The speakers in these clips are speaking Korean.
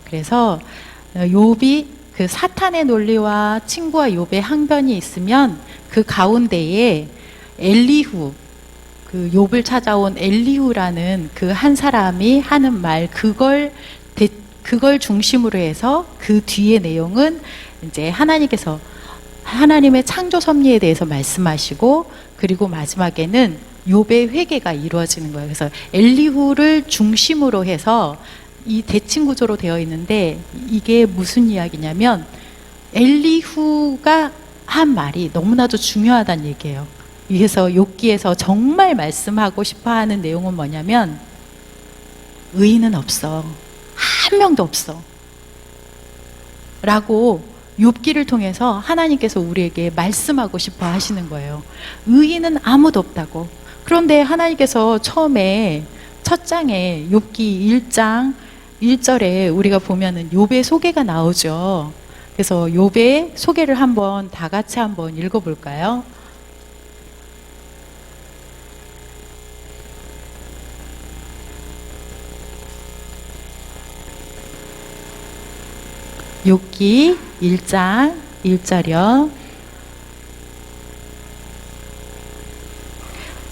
그래서 욥이 그 사탄의 논리와 친구와 욥의 항변이 있으면 그 가운데에 엘리후, 그 욥을 찾아온 엘리후라는 그 한 사람이 하는 말, 그걸 중심으로 해서 그 뒤의 내용은 이제 하나님께서 하나님의 창조 섭리에 대해서 말씀하시고, 그리고 마지막에는 욥의 회개가 이루어지는 거예요. 그래서 엘리후를 중심으로 해서 이 대칭 구조로 되어 있는데, 이게 무슨 이야기냐면 엘리후가 한 말이 너무나도 중요하다는 얘기예요. 그래서 욥기에서 정말 말씀하고 싶어 하는 내용은 뭐냐면, 의인은 없어, 한 명도 없어 라고 욥기를 통해서 하나님께서 우리에게 말씀하고 싶어 하시는 거예요. 의인은 아무도 없다고. 그런데 하나님께서 처음에 첫 장에 욥기 1장 1절에 우리가 보면은 욥의 소개가 나오죠. 그래서 욥의 소개를 한번 다 같이 한번 읽어볼까요? 욥기 1장 1절이요.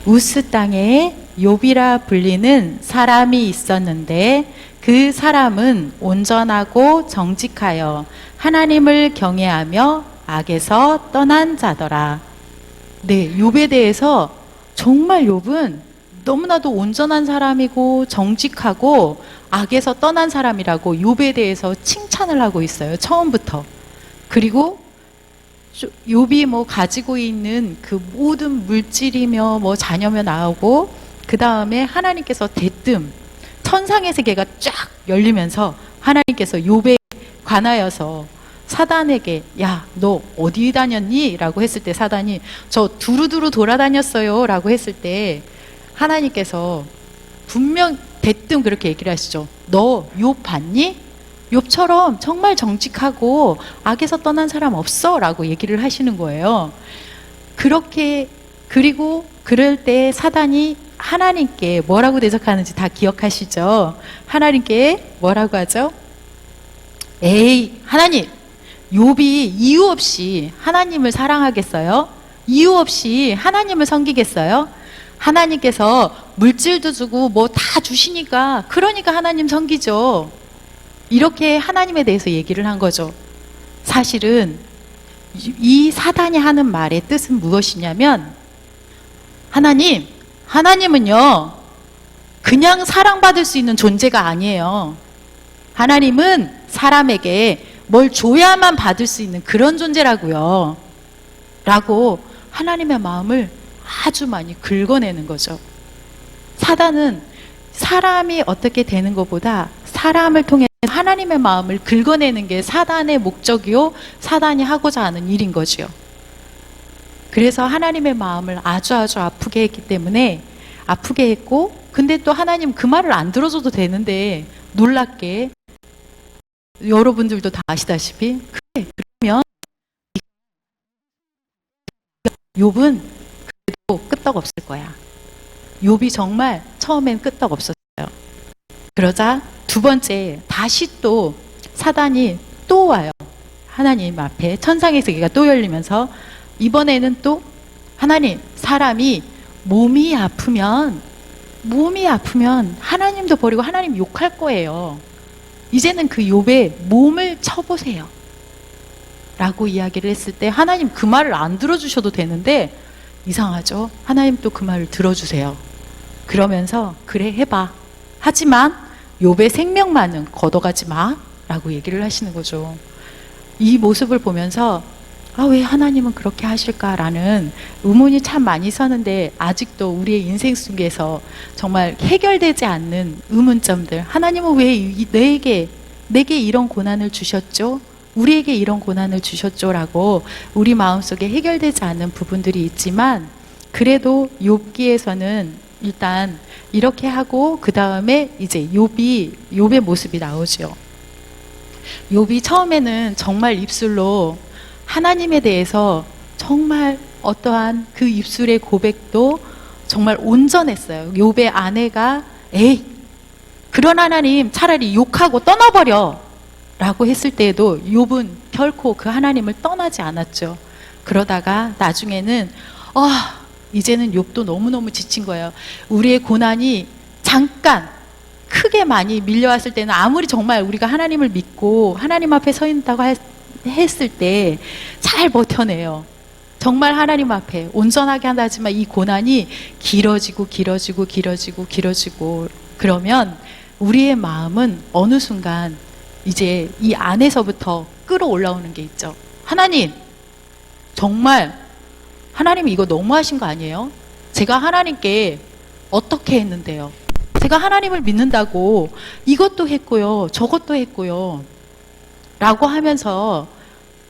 우스 땅에 욥이라 불리는 사람이 있었는데, 그 사람은 온전하고 정직하여 하나님을 경외하며 악에서 떠난 자더라. 네, 욥에 대해서 정말 욥은 너무나도 온전한 사람이고 정직하고 악에서 떠난 사람이라고 욥에 대해서 칭찬을 하고 있어요, 처음부터. 그리고 욥이 뭐 가지고 있는 그 모든 물질이며 뭐 자녀며 나오고, 그 다음에 하나님께서 대뜸 천상의 세계가 쫙 열리면서 하나님께서 욥에 관하여서 사단에게, 야, 너 어디 다녔니? 라고 했을 때 사단이, 저 두루두루 돌아다녔어요 라고 했을 때 하나님께서 분명 대뜸 그렇게 얘기를 하시죠. 너 욥 봤니? 욥처럼 정말 정직하고 악에서 떠난 사람 없어 라고 얘기를 하시는 거예요. 그렇게, 그리고 그럴 때 사단이 하나님께 뭐라고 대적하는지 다 기억하시죠? 하나님께 뭐라고 하죠? 에이, 하나님, 욥이 이유 없이 하나님을 사랑하겠어요? 이유 없이 하나님을 섬기겠어요? 하나님께서 물질도 주고 뭐 다 주시니까, 그러니까 하나님 섬기죠. 이렇게 하나님에 대해서 얘기를 한 거죠. 사실은 이 사단이 하는 말의 뜻은 무엇이냐면, 하나님은요 그냥 사랑받을 수 있는 존재가 아니에요. 하나님은 사람에게 뭘 줘야만 받을 수 있는 그런 존재라고요 라고 하나님의 마음을 아주 많이 긁어내는 거죠. 사단은 사람이 어떻게 되는 것보다 사람을 통해 하나님의 마음을 긁어내는 게 사단의 목적이요, 사단이 하고자 하는 일인 거죠. 그래서 하나님의 마음을 아주 아프게 했기 때문에, 아프게 했고, 근데 또 하나님 그 말을 안 들어줘도 되는데, 놀랍게 여러분들도 다 아시다시피, 그래, 그러면 욥은 그래도 끄떡없을 거야. 욥이 정말 처음엔 끄떡없었어요. 그러자 두 번째, 다시 또 사단이 또 와요. 하나님 앞에 천상의 세계가 또 열리면서, 이번에는 또 하나님, 사람이 몸이 아프면 하나님도 버리고 하나님 욕할 거예요. 이제는 그 욥의 몸을 쳐보세요 라고 이야기를 했을 때, 하나님 그 말을 안 들어주셔도 되는데, 이상하죠? 하나님 또 그 말을 들어주세요. 그러면서 그래, 해봐. 하지만 욥의 생명만은 걷어가지 마 라고 얘기를 하시는 거죠. 이 모습을 보면서 왜 하나님은 그렇게 하실까라는 의문이 참 많이 서는데, 아직도 우리의 인생 속에서 정말 해결되지 않는 의문점들, 하나님은 왜 내게 이런 고난을 주셨죠? 우리에게 이런 고난을 주셨죠? 라고 우리 마음속에 해결되지 않는 부분들이 있지만, 그래도 욥기에서는 일단 이렇게 하고, 그 다음에 이제 욥의 모습이 나오죠. 욥이 처음에는 정말 입술로 하나님에 대해서 정말 어떠한 그 입술의 고백도 정말 온전했어요. 욥의 아내가 에이, 그런 하나님 차라리 욕하고 떠나버려 라고 했을 때에도 욥은 결코 그 하나님을 떠나지 않았죠. 그러다가 나중에는 이제는 욥도 너무너무 지친 거예요. 우리의 고난이 잠깐 크게 많이 밀려왔을 때는 아무리 정말 우리가 하나님을 믿고 하나님 앞에 서 있다고 했을 때 잘 버텨내요. 정말 하나님 앞에 온전하게 한다지만 이 고난이 길어지고 그러면 우리의 마음은 어느 순간 이제 이 안에서부터 끌어올라오는 게 있죠. 하나님, 정말 하나님이 이거 너무하신 거 아니에요? 제가 하나님께 어떻게 했는데요? 제가 하나님을 믿는다고 이것도 했고요, 저것도 했고요 라고 하면서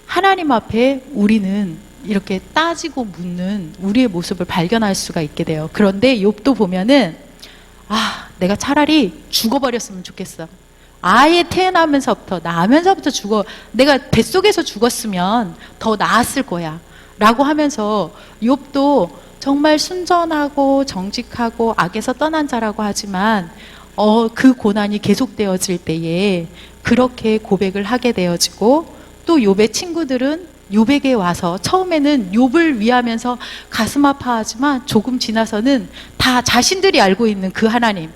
하나님 앞에 우리는 이렇게 따지고 묻는 우리의 모습을 발견할 수가 있게 돼요. 그런데 욥도 보면은 내가 차라리 죽어버렸으면 좋겠어. 아예 나면서부터 죽어. 내가 뱃속에서 죽었으면 더 나았을 거야 라고 하면서 욥도 정말 순전하고 정직하고 악에서 떠난 자라고 하지만 그 고난이 계속되어질 때에 그렇게 고백을 하게 되어지고, 또 욥의 친구들은 욥에게 와서 처음에는 욥을 위하면서 가슴 아파하지만 조금 지나서는 다 자신들이 알고 있는 그 하나님,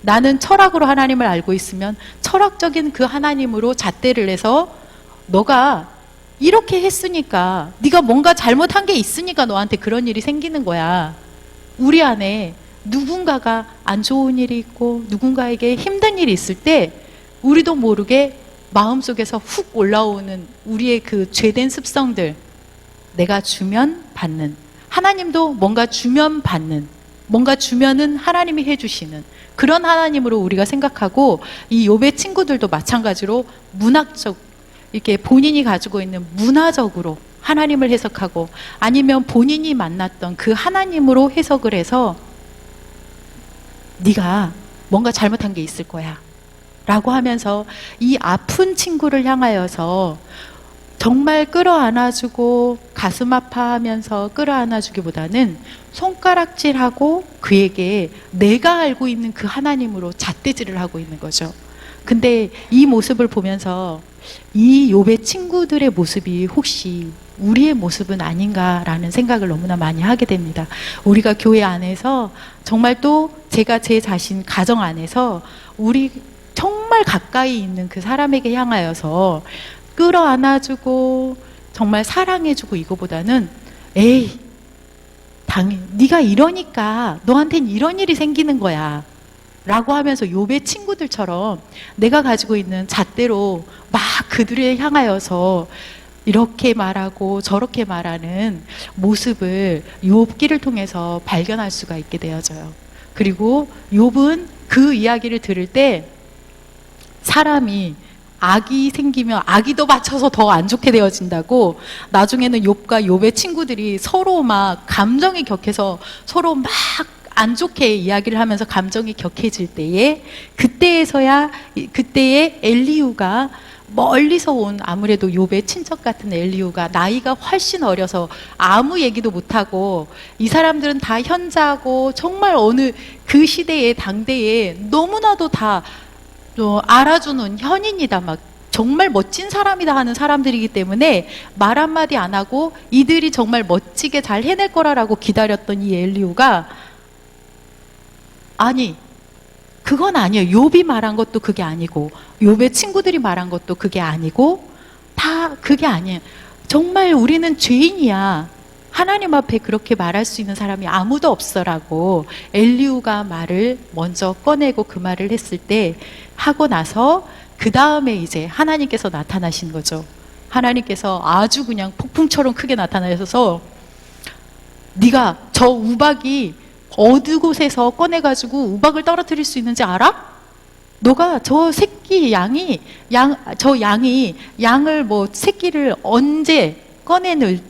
나는 철학으로 하나님을 알고 있으면 철학적인 그 하나님으로 잣대를 내서 너가 이렇게 했으니까, 네가 뭔가 잘못한 게 있으니까 너한테 그런 일이 생기는 거야. 우리 안에 누군가가 안 좋은 일이 있고 누군가에게 힘든 일이 있을 때 우리도 모르게 마음속에서 훅 올라오는 우리의 그 죄된 습성들, 내가 주면 받는, 하나님도 뭔가 주면 받는, 뭔가 주면은 하나님이 해주시는 그런 하나님으로 우리가 생각하고, 이 욥의 친구들도 마찬가지로 문학적, 이렇게 본인이 가지고 있는 문화적으로 하나님을 해석하고, 아니면 본인이 만났던 그 하나님으로 해석을 해서 네가 뭔가 잘못한 게 있을 거야 라고 하면서 이 아픈 친구를 향하여서 정말 끌어안아주고 가슴 아파하면서 끌어안아주기보다는 손가락질하고 그에게 내가 알고 있는 그 하나님으로 잣대질을 하고 있는 거죠. 근데 이 모습을 보면서 이 욥의 친구들의 모습이 혹시 우리의 모습은 아닌가라는 생각을 너무나 많이 하게 됩니다. 우리가 교회 안에서 정말, 또 제가 제 자신 가정 안에서 우리 정말 가까이 있는 그 사람에게 향하여서 끌어안아주고 정말 사랑해주고, 이거보다는 에이, 네가 이러니까 너한텐 이런 일이 생기는 거야 라고 하면서 욥의 친구들처럼 내가 가지고 있는 잣대로 막 그들을 향하여서 이렇게 말하고 저렇게 말하는 모습을 욥기를 통해서 발견할 수가 있게 되어져요. 그리고 욥은 그 이야기를 들을 때 사람이 악이 생기면 악이 더 맞춰서 더 안 좋게 되어진다고, 나중에는 욥과 욥의 친구들이 서로 막 감정이 격해서 서로 막 안 좋게 이야기를 하면서 감정이 격해질 때에, 그때에 엘리후가 멀리서 온, 아무래도 욥의 친척 같은 엘리후가 나이가 훨씬 어려서 아무 얘기도 못하고, 이 사람들은 다 현자고 정말 어느 그 시대에 당대에 너무나도 다 알아주는 현인이다, 막 정말 멋진 사람이다 하는 사람들이기 때문에 말 한마디 안 하고 이들이 정말 멋지게 잘 해낼 거라고 기다렸던 이 엘리후가, 아니 그건 아니에요, 욥이 말한 것도 그게 아니고 욥의 친구들이 말한 것도 그게 아니고 다 그게 아니에요. 정말 우리는 죄인이야, 하나님 앞에 그렇게 말할 수 있는 사람이 아무도 없어라고 엘리후가 말을 먼저 꺼내고 그 말을 했을 때, 하고 나서 그 다음에 이제 하나님께서 나타나신 거죠. 하나님께서 아주 그냥 폭풍처럼 크게 나타나셔서, 네가 저 우박이 어느 곳에서 꺼내가지고 우박을 떨어뜨릴 수 있는지 알아? 너가 저 새끼 양이 양을 뭐 새끼를 언제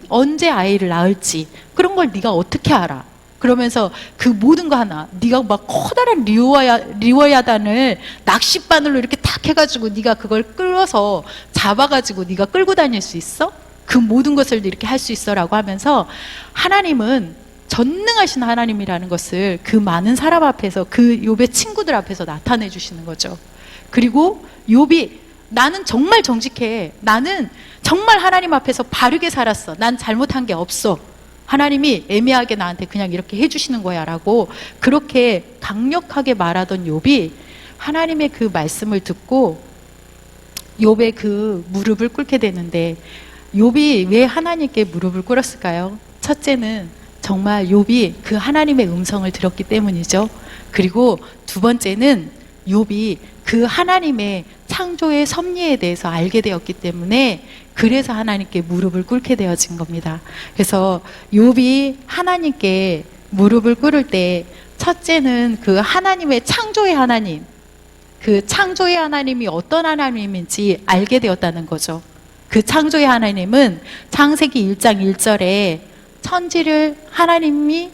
언제 아이를 낳을지 그런 걸 네가 어떻게 알아? 그러면서 그 모든 거 하나, 네가 막 커다란 리워야단을 낚싯바늘로 이렇게 탁 해가지고 네가 그걸 끌어서 잡아가지고 네가 끌고 다닐 수 있어? 그 모든 것을 이렇게 할 수 있어라고 하면서, 하나님은 전능하신 하나님이라는 것을 그 많은 사람 앞에서, 그 욥의 친구들 앞에서 나타내 주시는 거죠. 그리고 욥이 나는 정말 정직해. 나는 정말 하나님 앞에서 바르게 살았어. 난 잘못한 게 없어. 하나님이 애매하게 나한테 그냥 이렇게 해주시는 거야 라고 그렇게 강력하게 말하던 욥이 하나님의 그 말씀을 듣고 욥의 그 무릎을 꿇게 되는데, 욥이 왜 하나님께 무릎을 꿇었을까요? 첫째는 정말 욥이 그 하나님의 음성을 들었기 때문이죠. 그리고 두 번째는 욥이 그 하나님의 창조의 섭리에 대해서 알게 되었기 때문에 그래서 하나님께 무릎을 꿇게 되어진 겁니다. 그래서 욥이 하나님께 무릎을 꿇을 때 첫째는 그 하나님의 창조의 하나님, 그 창조의 하나님이 어떤 하나님인지 알게 되었다는 거죠. 그 창조의 하나님은 창세기 1장 1절에 천지를 하나님이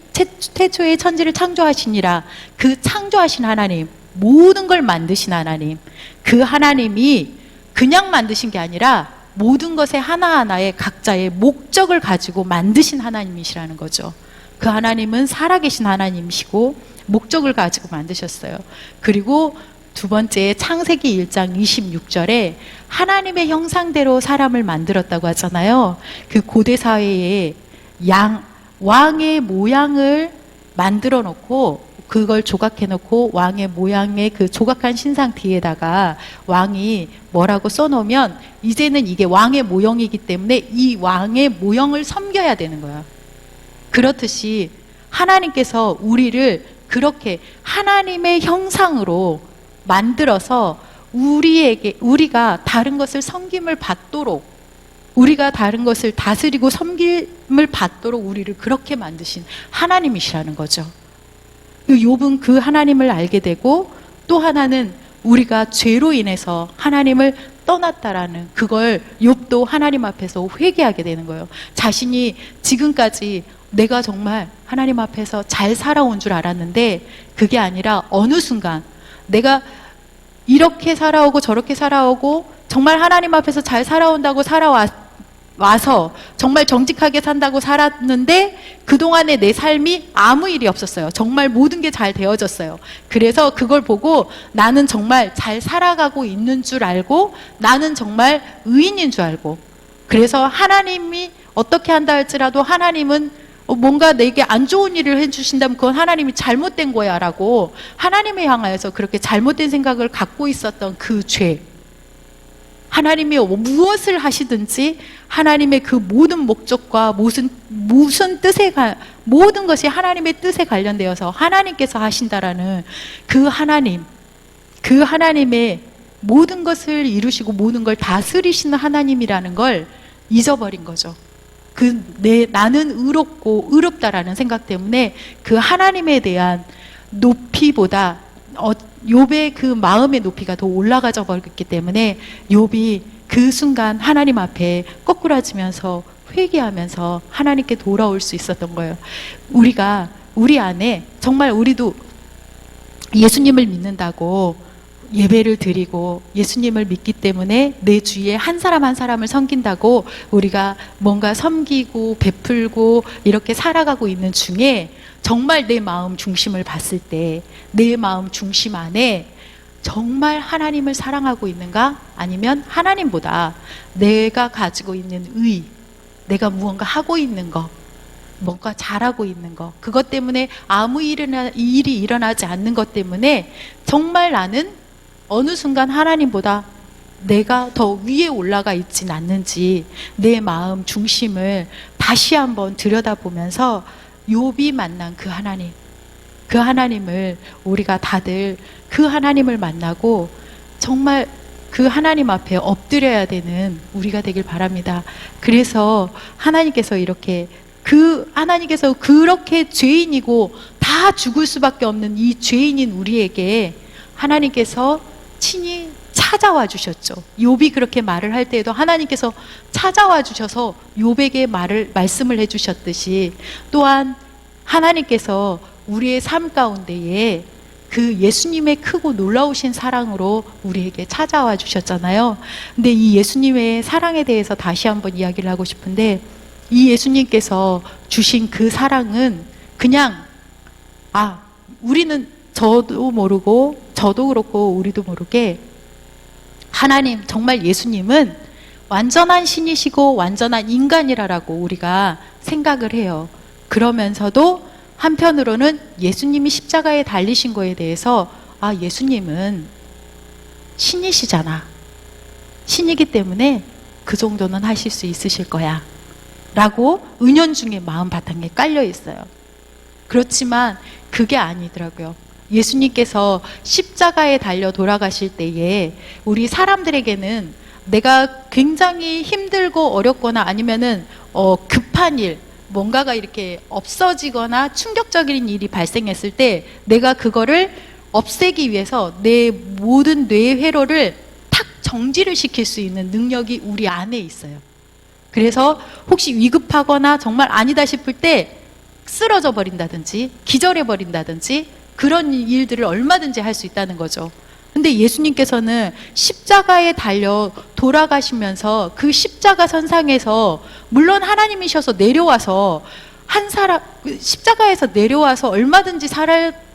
태초에 천지를 창조하시니라, 그 창조하신 하나님, 모든 걸 만드신 하나님, 그 하나님이 그냥 만드신 게 아니라 모든 것의 하나하나에 각자의 목적을 가지고 만드신 하나님이시라는 거죠. 그 하나님은 살아계신 하나님이시고 목적을 가지고 만드셨어요. 그리고 두 번째 창세기 1장 26절에 하나님의 형상대로 사람을 만들었다고 하잖아요. 그 고대 사회에 왕의 모양을 만들어 놓고 그걸 조각해 놓고 왕의 모양의 그 조각한 신상 뒤에다가 왕이 뭐라고 써놓으면 이제는 이게 왕의 모형이기 때문에 이 왕의 모형을 섬겨야 되는 거야. 그렇듯이 하나님께서 우리를 그렇게 하나님의 형상으로 만들어서 우리가 다른 것을 섬김을 받도록, 우리가 다른 것을 다스리고 섬김을 받도록 우리를 그렇게 만드신 하나님이시라는 거죠. 욥은 그 하나님을 알게 되고, 또 하나는 우리가 죄로 인해서 하나님을 떠났다라는 그걸 욥도 하나님 앞에서 회개하게 되는 거예요. 자신이 지금까지 내가 정말 하나님 앞에서 잘 살아온 줄 알았는데 그게 아니라 어느 순간 내가 이렇게 살아오고 저렇게 살아오고 정말 하나님 앞에서 잘 살아온다고 와서 정말 정직하게 산다고 살았는데 그동안에 내 삶이 아무 일이 없었어요. 정말 모든 게 잘 되어졌어요. 그래서 그걸 보고 나는 정말 잘 살아가고 있는 줄 알고, 나는 정말 의인인 줄 알고, 그래서 하나님이 어떻게 한다 할지라도 하나님은 뭔가 내게 안 좋은 일을 해주신다면 그건 하나님이 잘못된 거야 라고 하나님을 향하여서 그렇게 잘못된 생각을 갖고 있었던 그 죄, 하나님이 무엇을 하시든지 하나님의 그 모든 목적과 무슨 뜻에 모든 것이 하나님의 뜻에 관련되어서 하나님께서 하신다라는 그 하나님의 모든 것을 이루시고 모든 걸 다스리시는 하나님이라는 걸 잊어버린 거죠. 나는 의롭고 의롭다라는 생각 때문에 그 하나님에 대한 높이보다 욥의 그 마음의 높이가 더 올라가져 버렸기 때문에 욥이 그 순간 하나님 앞에 거꾸라지면서 회개하면서 하나님께 돌아올 수 있었던 거예요. 우리 안에 정말 우리도 예수님을 믿는다고 예배를 드리고 예수님을 믿기 때문에 내 주위에 한 사람 한 사람을 섬긴다고 우리가 뭔가 섬기고 베풀고 이렇게 살아가고 있는 중에 정말 내 마음 중심을 봤을 때 내 마음 중심 안에 정말 하나님을 사랑하고 있는가? 아니면 하나님보다 내가 가지고 있는 내가 무언가 하고 있는 거, 뭔가 잘하고 있는 거, 그것 때문에 아무 일이 일어나지 않는 것 때문에 정말 나는 어느 순간 하나님보다 내가 더 위에 올라가 있진 않는지 내 마음 중심을 다시 한번 들여다보면서 욥이 만난 그 하나님을 우리가 다들 그 하나님을 만나고 정말 그 하나님 앞에 엎드려야 되는 우리가 되길 바랍니다. 그래서 하나님께서 그렇게 죄인이고 다 죽을 수밖에 없는 이 죄인인 우리에게 하나님께서 친히 찾아와 주셨죠. 욥이 그렇게 말을 할 때에도 하나님께서 찾아와 주셔서 욥에게 말씀을 해주셨듯이 또한 하나님께서 우리의 삶 가운데에 그 예수님의 크고 놀라우신 사랑으로 우리에게 찾아와 주셨잖아요. 근데 이 예수님의 사랑에 대해서 다시 한번 이야기를 하고 싶은데, 이 예수님께서 주신 그 사랑은 그냥 우리는 저도 모르고 저도 그렇고 우리도 모르게 하나님, 정말 예수님은 완전한 신이시고 완전한 인간이라고 우리가 생각을 해요. 그러면서도 한편으로는 예수님이 십자가에 달리신 거에 대해서 예수님은 신이시잖아. 신이기 때문에 그 정도는 하실 수 있으실 거야 라고 은연중에 마음 바탕에 깔려 있어요. 그렇지만 그게 아니더라고요. 예수님께서 십자가에 달려 돌아가실 때에 우리 사람들에게는 내가 굉장히 힘들고 어렵거나 아니면은 급한 일, 뭔가가 이렇게 없어지거나 충격적인 일이 발생했을 때 내가 그거를 없애기 위해서 내 모든 뇌 회로를 탁 정지를 시킬 수 있는 능력이 우리 안에 있어요. 그래서 혹시 위급하거나 정말 아니다 싶을 때 쓰러져 버린다든지 기절해 버린다든지 그런 일들을 얼마든지 할 수 있다는 거죠. 근데 예수님께서는 십자가에 달려 돌아가시면서 그 십자가 선상에서 물론 하나님이셔서 내려와서 십자가에서 내려와서 얼마든지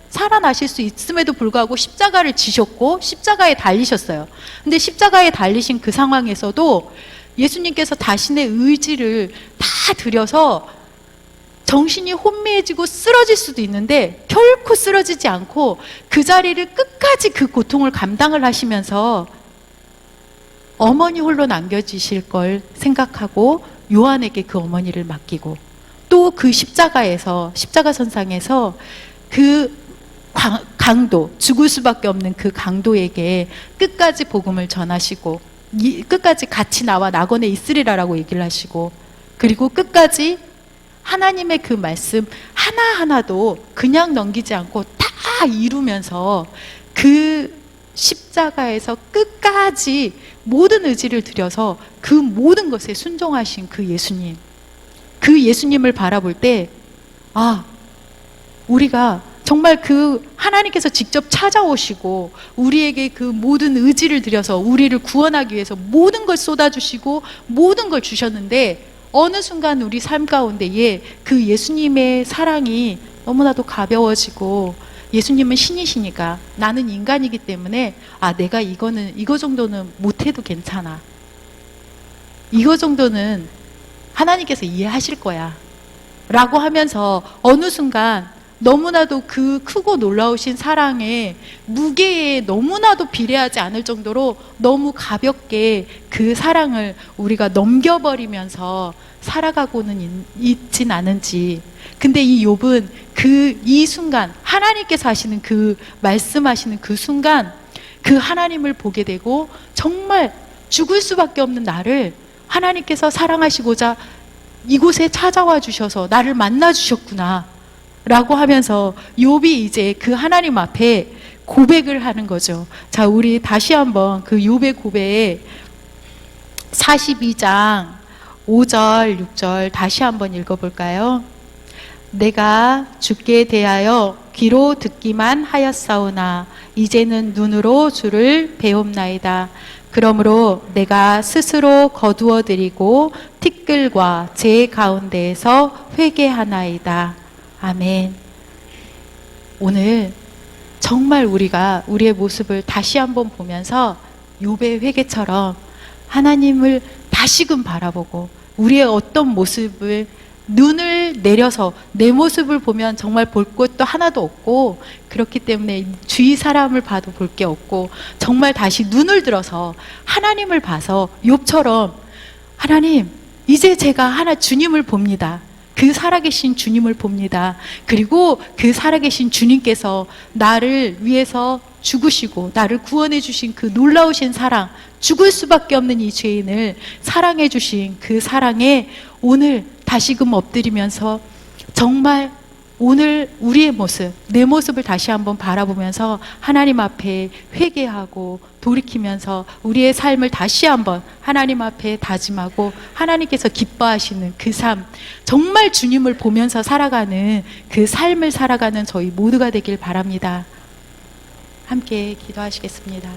살아나실 수 있음에도 불구하고 십자가를 지셨고 십자가에 달리셨어요. 근데 십자가에 달리신 그 상황에서도 예수님께서 자신의 의지를 다 들여서 정신이 혼미해지고 쓰러질 수도 있는데 결코 쓰러지지 않고 그 자리를 끝까지 그 고통을 감당을 하시면서 어머니 홀로 남겨지실 걸 생각하고 요한에게 그 어머니를 맡기고 또 그 십자가 선상에서 그 강도, 죽을 수밖에 없는 그 강도에게 끝까지 복음을 전하시고 끝까지 같이 나와 낙원에 있으리라라고 얘기를 하시고 그리고 끝까지 하나님의 그 말씀 하나하나도 그냥 넘기지 않고 다 이루면서 그 십자가에서 끝까지 모든 의지를 들여서 그 모든 것에 순종하신 그 예수님, 그 예수님을 바라볼 때 우리가 정말 그 하나님께서 직접 찾아오시고 우리에게 그 모든 의지를 들여서 우리를 구원하기 위해서 모든 걸 쏟아주시고 모든 걸 주셨는데 어느 순간 우리 삶 가운데에 그 예수님의 사랑이 너무나도 가벼워지고 예수님은 신이시니까 나는 인간이기 때문에 내가 이거 정도는 못해도 괜찮아. 이거 정도는 하나님께서 이해하실 거야. 라고 하면서 어느 순간 너무나도 그 크고 놀라우신 사랑의 무게에 너무나도 비례하지 않을 정도로 너무 가볍게 그 사랑을 우리가 넘겨버리면서 살아가고는 있진 않은지. 근데 이 욥은 이 순간 하나님께서 하시는 그 말씀하시는 그 순간 그 하나님을 보게 되고 정말 죽을 수밖에 없는 나를 하나님께서 사랑하시고자 이곳에 찾아와 주셔서 나를 만나 주셨구나 라고 하면서 욥이 이제 그 하나님 앞에 고백을 하는 거죠. 자, 우리 다시 한번 그 욥의 고백에 42장 5절 6절 다시 한번 읽어볼까요? 내가 주께 대하여 귀로 듣기만 하였사오나 이제는 눈으로 주를 배움나이다. 그러므로 내가 스스로 거두어드리고 티끌과 제 가운데에서 회개하나이다. 아멘. 오늘 정말 우리가 우리의 모습을 다시 한번 보면서 욥의 회개처럼 하나님을 다시금 바라보고 우리의 어떤 모습을 눈을 내려서 내 모습을 보면 정말 볼 것도 하나도 없고 그렇기 때문에 주위 사람을 봐도 볼 게 없고 정말 다시 눈을 들어서 하나님을 봐서 욥처럼 하나님 이제 제가 주님을 봅니다. 그 살아계신 주님을 봅니다. 그리고 그 살아계신 주님께서 나를 위해서 죽으시고 나를 구원해 주신 그 놀라우신 사랑, 죽을 수밖에 없는 이 죄인을 사랑해 주신 그 사랑에 오늘 다시금 엎드리면서 정말 오늘 우리의 모습, 내 모습을 다시 한번 바라보면서 하나님 앞에 회개하고 돌이키면서 우리의 삶을 다시 한번 하나님 앞에 다짐하고 하나님께서 기뻐하시는 그 삶, 정말 주님을 보면서 살아가는 그 삶을 살아가는 저희 모두가 되길 바랍니다. 함께 기도하시겠습니다.